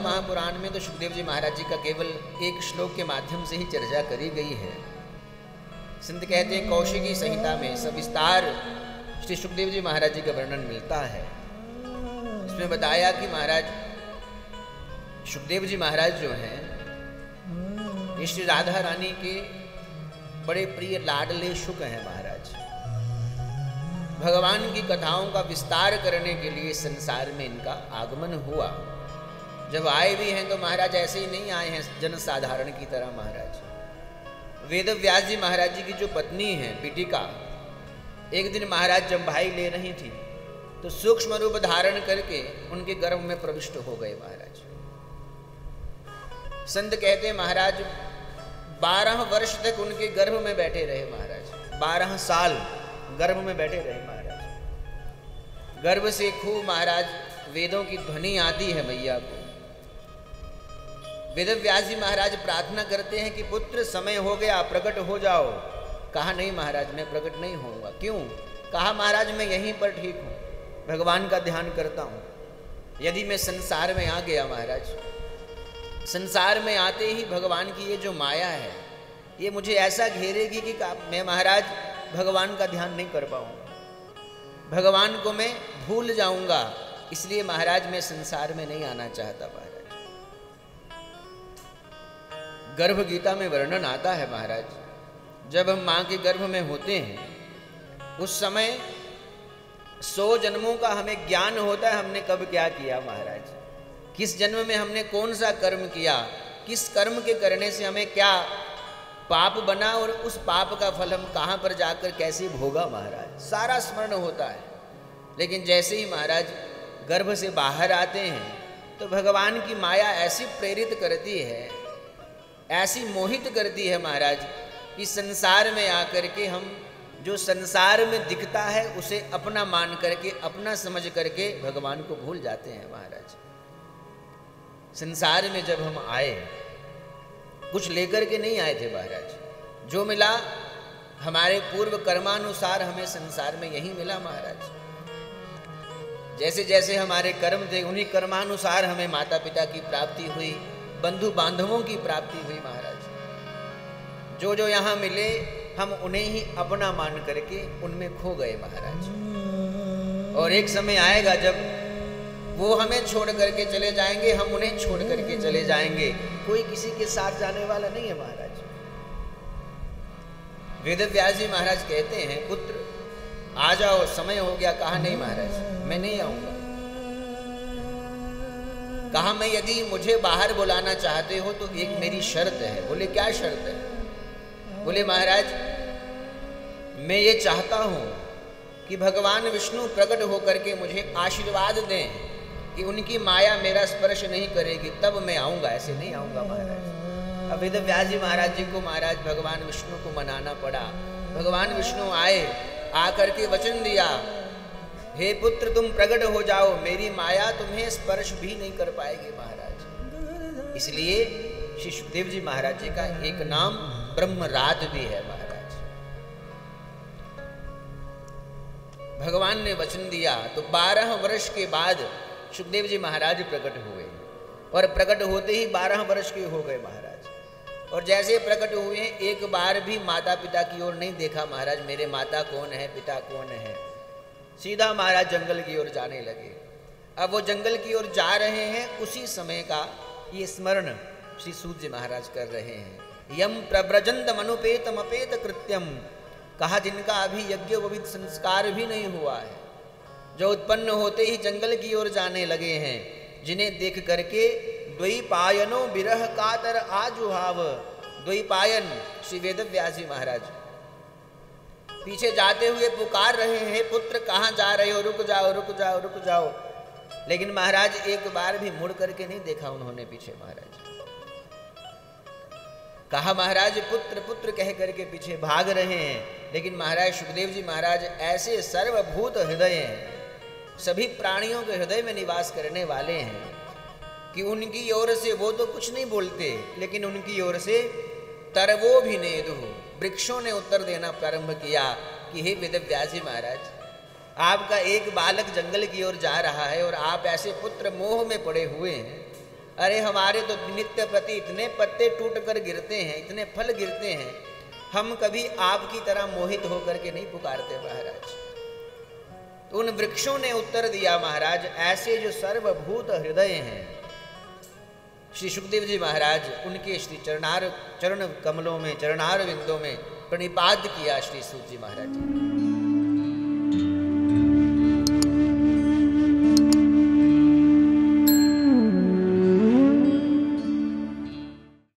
महापुराण में तो सुखदेव जी महाराज जी का केवल एक श्लोक के माध्यम से ही चर्चा करी गई है। संत कहते हैं कौशिकी संहिता में सविस्तार श्री सुखदेव जी महाराज जी का वर्णन मिलता है। इसमें बताया कि महाराज सुखदेव जी महाराज जो हैं ये श्री राधा रानी के बड़े प्रिय लाडले शुक हैं। महाराज भगवान की कथाओं का विस्तार करने के लिए संसार में इनका आगमन हुआ। जब आए भी हैं तो महाराज ऐसे ही नहीं आए हैं जनसाधारण की तरह। महाराज वेद व्यास जी महाराज जी की जो पत्नी है पीटिका, एक दिन महाराज जब भाई ले रही थी तो सूक्ष्म रूप धारण करके उनके गर्भ में प्रविष्ट हो गए। महाराज संत कहते हैं महाराज 12 वर्ष तक उनके गर्भ में बैठे रहे। महाराज 12 साल गर्भ में बैठे रहे। महाराज गर्भ से खूब महाराज वेदों की ध्वनि आती है मैया को। वेद व्यास जी महाराज प्रार्थना करते हैं कि पुत्र समय हो गया, प्रकट हो जाओ। कहा नहीं महाराज मैं प्रकट नहीं होऊंगा। क्यों? कहा महाराज मैं यहीं पर ठीक हूं, भगवान का ध्यान करता हूं। यदि मैं संसार में आ गया महाराज, संसार में आते ही भगवान की ये जो माया है ये मुझे ऐसा घेरेगी कि मैं महाराज भगवान का ध्यान नहीं कर पाऊंगा, भगवान को मैं भूल जाऊंगा। इसलिए महाराज मैं संसार में नहीं आना चाहता। महाराज गर्भ गीता में वर्णन आता है महाराज, जब हम मां के गर्भ में होते हैं उस समय 100 जन्मों का हमें ज्ञान होता है हमने कब क्या किया। महाराज किस जन्म में हमने कौन सा कर्म किया, किस कर्म के करने से हमें क्या पाप बना और उस पाप का फल हम कहाँ पर जाकर कैसे भोगा। महाराज सारा स्मरण होता है। लेकिन जैसे ही महाराज गर्भ से बाहर आते हैं तो भगवान की माया ऐसी प्रेरित करती है, ऐसी मोहित करती है महाराज कि संसार में आकर के हम जो संसार में दिखता है उसे अपना मान करके, अपना समझ करके भगवान को भूल जाते हैं। महाराज संसार में जब हम आए कुछ लेकर के नहीं आए थे। महाराज जो मिला हमारे पूर्व कर्मानुसार हमें संसार में यही मिला। महाराज जैसे जैसे हमारे कर्म थे उन्हीं कर्मानुसार हमें माता पिता की प्राप्ति हुई, बंधु बांधवों की प्राप्ति हुई। महाराज जो जो यहाँ मिले हम उन्हें ही अपना मान करके उनमें खो गए। महाराज और एक समय आएगा जब वो हमें छोड़ करके चले जाएंगे, हम उन्हें छोड़ करके चले जाएंगे। कोई किसी के साथ जाने वाला नहीं है। महाराज वेद व्यास जी महाराज कहते हैं पुत्र आ जाओ, समय हो गया। कहा नहीं महाराज मैं नहीं आऊंगा। कहा मैं यदि मुझे बाहर बुलाना चाहते हो तो एक मेरी शर्त है। बोले क्या शर्त है? बोले महाराज मैं ये चाहता हूं कि भगवान विष्णु प्रकट होकर के मुझे आशीर्वाद दें कि उनकी माया मेरा स्पर्श नहीं करेगी, तब मैं आऊंगा, ऐसे नहीं आऊंगा। महाराज अब वेद व्यास जी महाराज जी को महाराज भगवान विष्णु को मनाना पड़ा। भगवान विष्णु आए, आकर के वचन दिया हे पुत्र तुम प्रकट हो जाओ, मेरी माया तुम्हें स्पर्श भी नहीं कर पाएगी। महाराज इसलिए श्री सुखदेव जी महाराज जी का एक नाम ब्रह्मराज भी है। महाराज भगवान ने वचन दिया तो 12 वर्ष के बाद सुखदेव जी महाराज प्रकट हुए और प्रकट होते ही 12 वर्ष के हो गए। महाराज और जैसे प्रकट हुए एक बार भी माता पिता की ओर नहीं देखा। महाराज मेरे माता कौन है, पिता कौन है, सीधा महाराज जंगल की ओर जाने लगे। अब वो जंगल की ओर जा रहे हैं, उसी समय का ये स्मरण श्री सूत जी महाराज कर रहे हैं। यम प्रव्रजंत मनुपेतम अपेत कृत्यम, कहा जिनका अभी यज्ञ विविध संस्कार भी नहीं हुआ है, जो उत्पन्न होते ही जंगल की ओर जाने लगे हैं, जिन्हें देख करके द्वैपायनो विरह कातर आजुहाव। द्वैपायन श्री वेद व्यास जी महाराज पीछे जाते हुए पुकार रहे हैं पुत्र कहाँ जा रहे हो, रुक जाओ रुक जाओ रुक जाओ। लेकिन महाराज एक बार भी मुड़ करके नहीं देखा उन्होंने पीछे। महाराज कहा महाराज पुत्र पुत्र कह करके पीछे भाग रहे हैं। लेकिन महाराज सुखदेव जी महाराज ऐसे सर्वभूत हृदय हैं, सभी प्राणियों के हृदय में निवास करने वाले हैं कि उनकी ओर से वो तो कुछ नहीं बोलते, लेकिन उनकी ओर से तरवो भी नेदु, वृक्षों ने उत्तर देना प्रारंभ किया कि हे वेद व्यास जी महाराज, आपका एक बालक जंगल की ओर जा रहा है और आप ऐसे पुत्र मोह में पड़े हुए हैं, अरे हमारे तो नित्य प्रति इतने पत्ते टूट कर गिरते हैं, इतने फल गिरते हैं, हम कभी आपकी तरह मोहित होकर के नहीं पुकारते महाराज। तो उन वृक्षों ने उत्तर दिया, महाराज ऐसे जो सर्वभूत हृदय हैं, श्री सुखदेव जी महाराज उनके श्री चरण कमलों में, चरणार विंदों में प्रणिपात किया श्री सूत जी महाराज।